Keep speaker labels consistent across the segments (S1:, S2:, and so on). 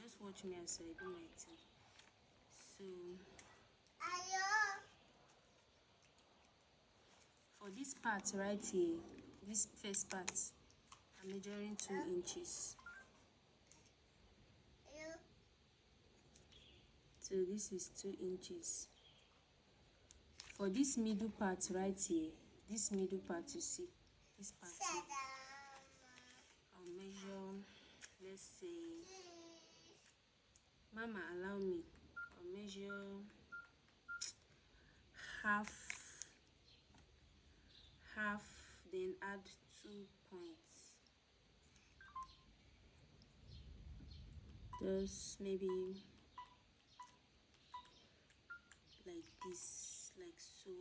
S1: just watch me as I do my thing. So for this part right here, this first part, I'm measuring 2 inches. So this is 2 inches. For this middle part right here, this middle part, you see, this part here, I'll measure, let's say, Mama, allow me, I'll measure half, then add 2 points. Just maybe like this, like so.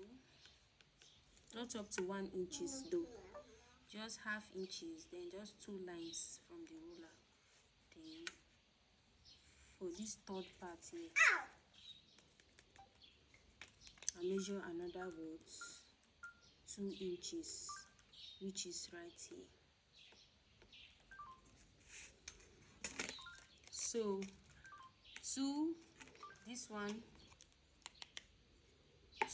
S1: Not up to 1 inches though, just half inches, then just 2 lines from the ruler. Then for this third part here, I measure another 2 inches, which is right here. So this one,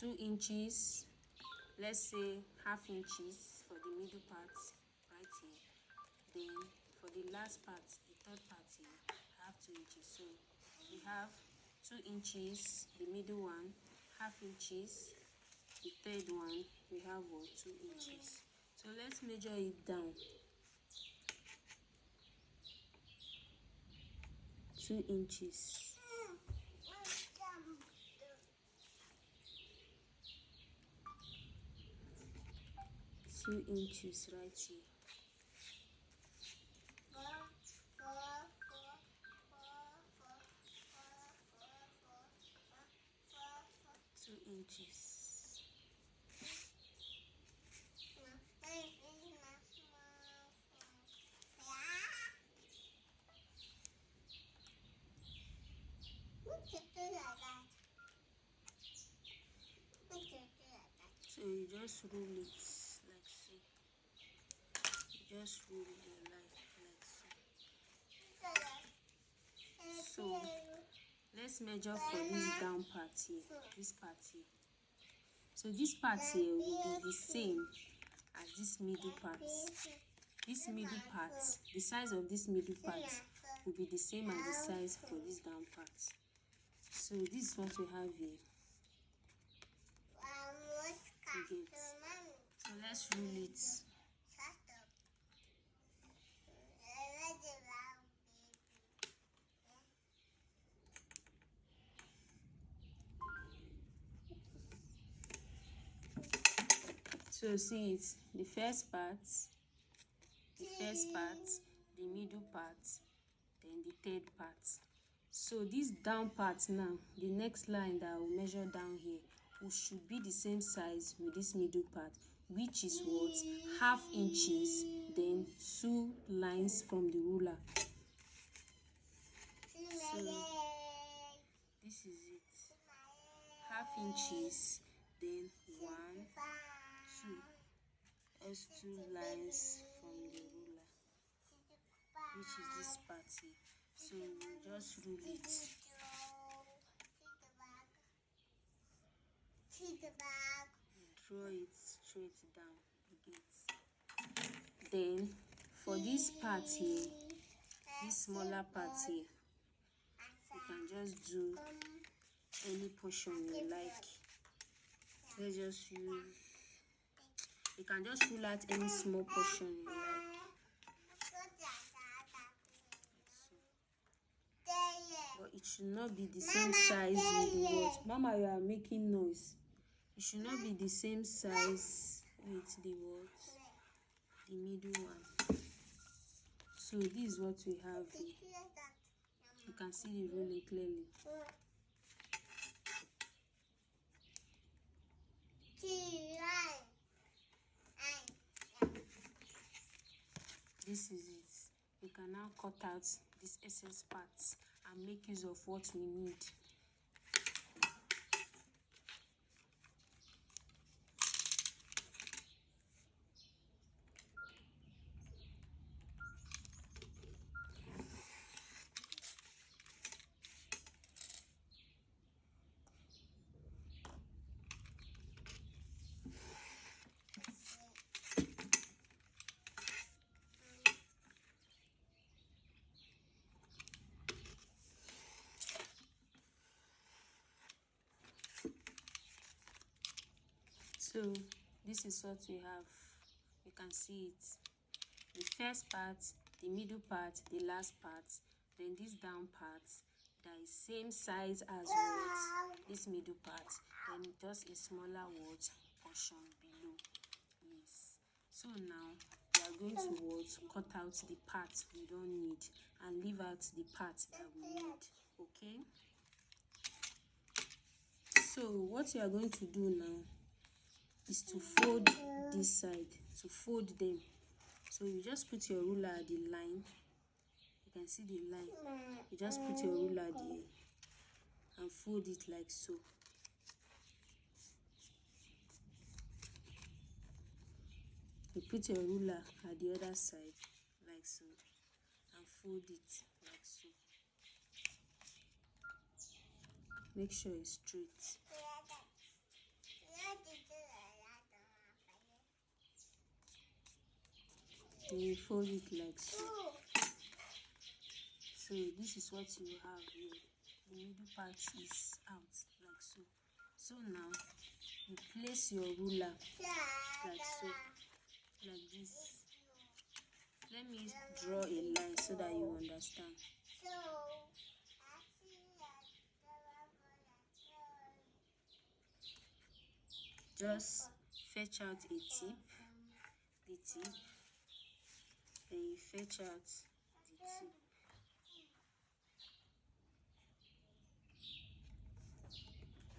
S1: 2 inches, let's say half inches for the middle part right here. Then for the last part, the third part here, I have 2 inches. So we have 2 inches, the middle one, half inches, the third one, we have 2 inches. So let's measure it down. 2 inches. 2 inches right here. 2 inches. So you just rule it like so. You just rule it like so. So let's measure for this down part here, this part here. So this part here will be the same as this middle part. This middle part, the size of this middle part will be the same as the size for this down part. So this is what we have here. You get. So let's rule it. So see it, the first part, the middle part, then the third part. So this down part now, the next line that I will measure down here, should be the same size with this middle part, which is what? Half inches, then 2 lines from the ruler. So this is it. Half inches, then 1, 2. Just 2 lines from the ruler, which is this part here. So we'll just rule it. Draw it straight down again. Then for this part here, this smaller part here, you can just do any portion you like. Let's just use, you can just rule out any small portion you like. But it should not be the same size with the what? Mama, you are making noise. It should not be the same size with the what? The middle one. So this is what we have here. You can see the ruling clearly. This is it. We can now cut out these excess parts and make use of what we need. So this is what we have. You can see it, the first part, the middle part, the last part, then this down part that is same size as what this middle part, then just a smaller what portion below. Yes, so now we are going to what cut out the parts we don't need and leave out the parts that we need. Okay, so what you are going to do now is to fold this side, to fold them. So you just put your ruler at the line. You can see the line. You just put your ruler there and fold it like so. You put your ruler at the other side like so and fold it like so. Make sure it's straight. Then you fold it like so. So this is what you have here. The middle part is out like so. So now you place your ruler like so, like this. Let me draw a line so that you understand. Just fetch out a tip, the tip, then you fetch out the tip.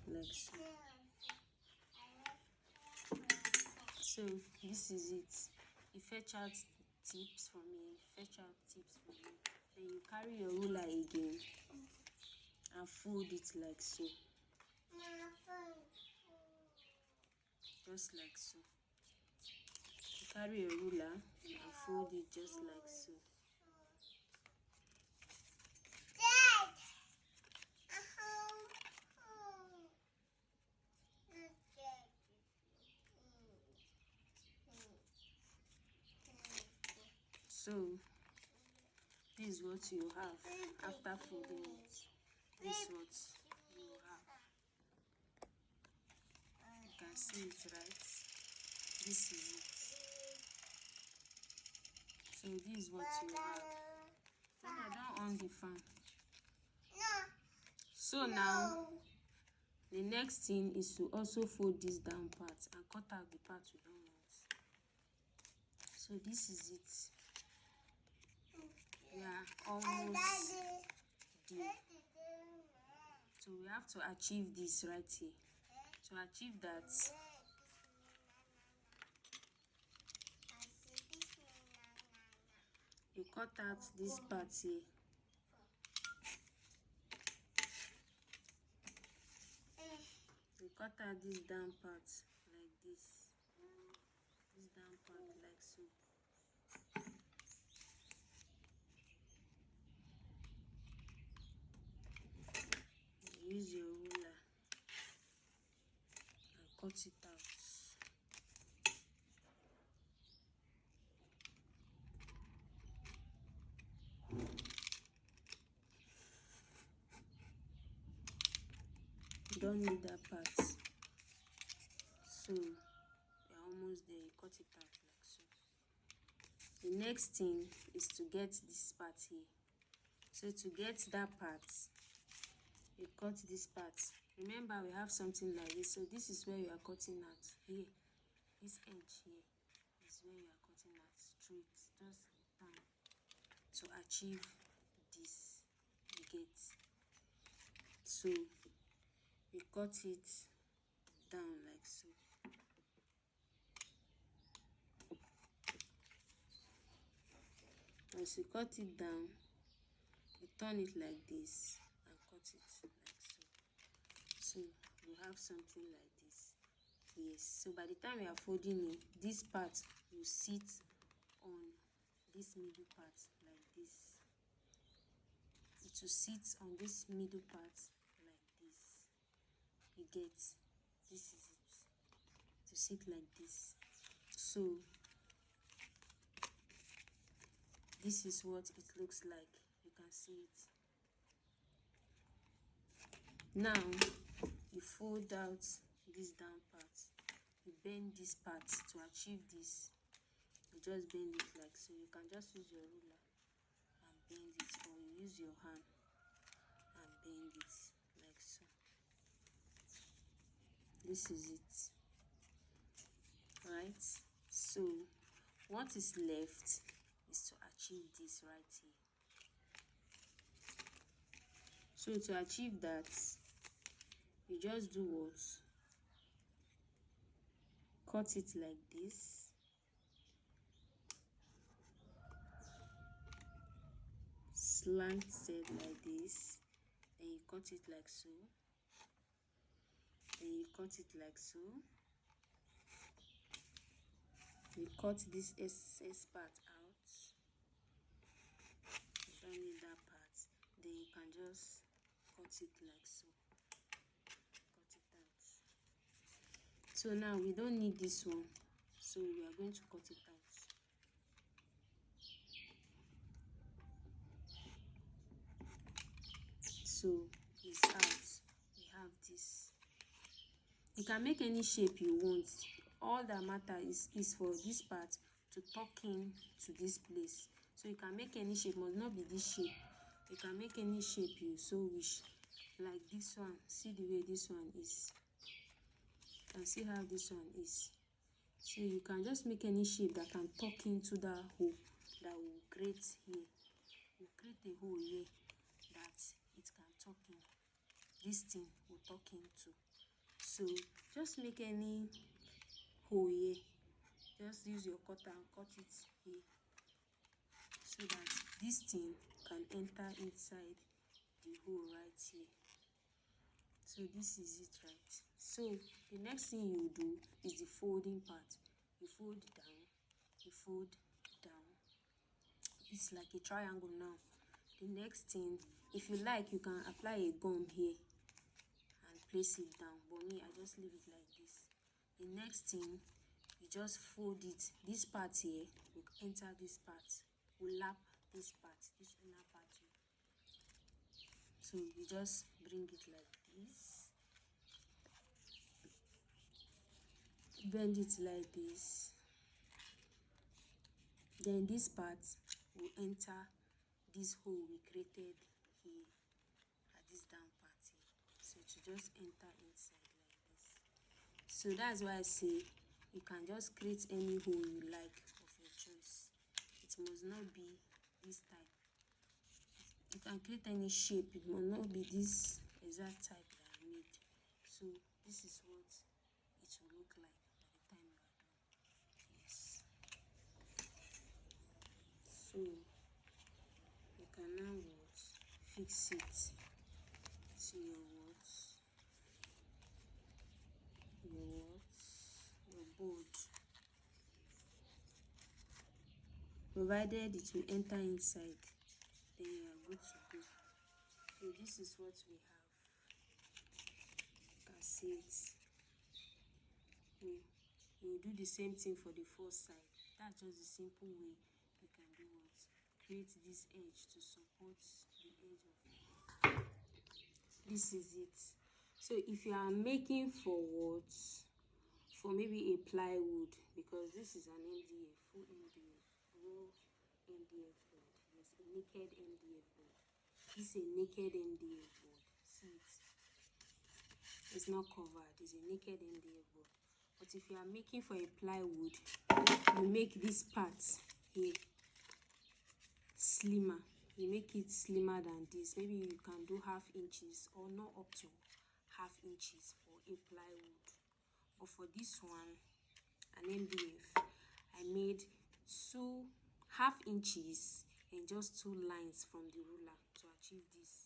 S1: Like so. So this is it. You fetch out tips from here, fetch out tips from here. Then you carry your ruler again and fold it like so. Just like so. You carry your ruler and fold it just like so. So this is what you have after folding it. This is what you have. You can see it, right? This is it. So this is what you have. Then I don't on the fan. So now the next thing is to also fold this down part and cut out the part we don't want. So this is it. We are almost there. So we have to achieve this right here. To achieve that, you cut out this part here. You cut out this down part like this. This down part like so. You use your ruler and cut it out. You don't need that part. So you're almost there. You cut it out like so. The next thing is to get this part here. So to get that part, you cut this part. Remember, we have something like this. So this is where you are cutting out here. This edge here is where you are cutting out straight, just down, to achieve this. You get. So you cut it down like so. Once you cut it down, you turn it like this and cut it like so. So you have something like this. Yes, so by the time you are folding it, this part will sit on this middle part like this. It will sit on this middle part like this. You get. This is it. To sit like this. So this is what it looks like. You can see it. Now you fold out this down part you bend this part to achieve this. You just bend it like so. You can just use your ruler and bend it, or you use your hand and bend it like so. This is it, right? So what is left is to achieve this right here. So to achieve that, you just do what? Cut it like this. Slanted like this. Then you cut it like so. Then you cut it like so. You cut this excess part out. You don't need that part. Then you can just cut it like so. Cut it out. So now we don't need this one, so we are going to cut it out. So it's out. We have this. You can make any shape you want. All that matter is for this part to tuck in to this place. So you can make any shape, must not be this shape. You can make any shape you so wish. Like this one. See the way this one is. You can see how this one is. So you can just make any shape that can tuck into that hole that will create here. We'll create a hole here that it can tuck in. This thing will tuck into. So just make any hole here. Just use your cutter and cut it here, so that this thing can enter inside the hole right here. So this is it, right? So the next thing you do is the folding part. You fold down, you fold down. It's like a triangle now. The next thing, if you like, you can apply a gum here and place it down, but me, I just leave it like this. The next thing, you just fold it. This part here will enter this part, will lap this part, this inner part here. So you just bring it like this, bend it like this. Then this part will enter this hole we created here at this down part here. So to just enter inside like this. So that's why I say you can just create any hole you like of your choice. It must not be this type. You can create any shape. It must not be this exact type that I made. So this is what it will look like by the time you are done. Yes. So you can now what? Fix it to your board. Provided it will enter inside, then you are good to go. So this is what we have. You can see it. We'll do the same thing for the first side. That's just the simple way you can do what? Create this edge to support the edge of it. This is it. So if you are making for what? For maybe a plywood, because this is an MDF, full MDF, raw MDF board. Yes, a naked MDF board. This is a naked MDF board. See it? It's not covered. It's a naked MDF board. But if you are making for a plywood, you make this part here slimmer. You make it slimmer than this. Maybe you can do 1/2 inches or not up to 1/2 inches for a plywood. But for this one, an MDF, I made 2 1/2 inches and just 2 lines from the ruler to achieve this.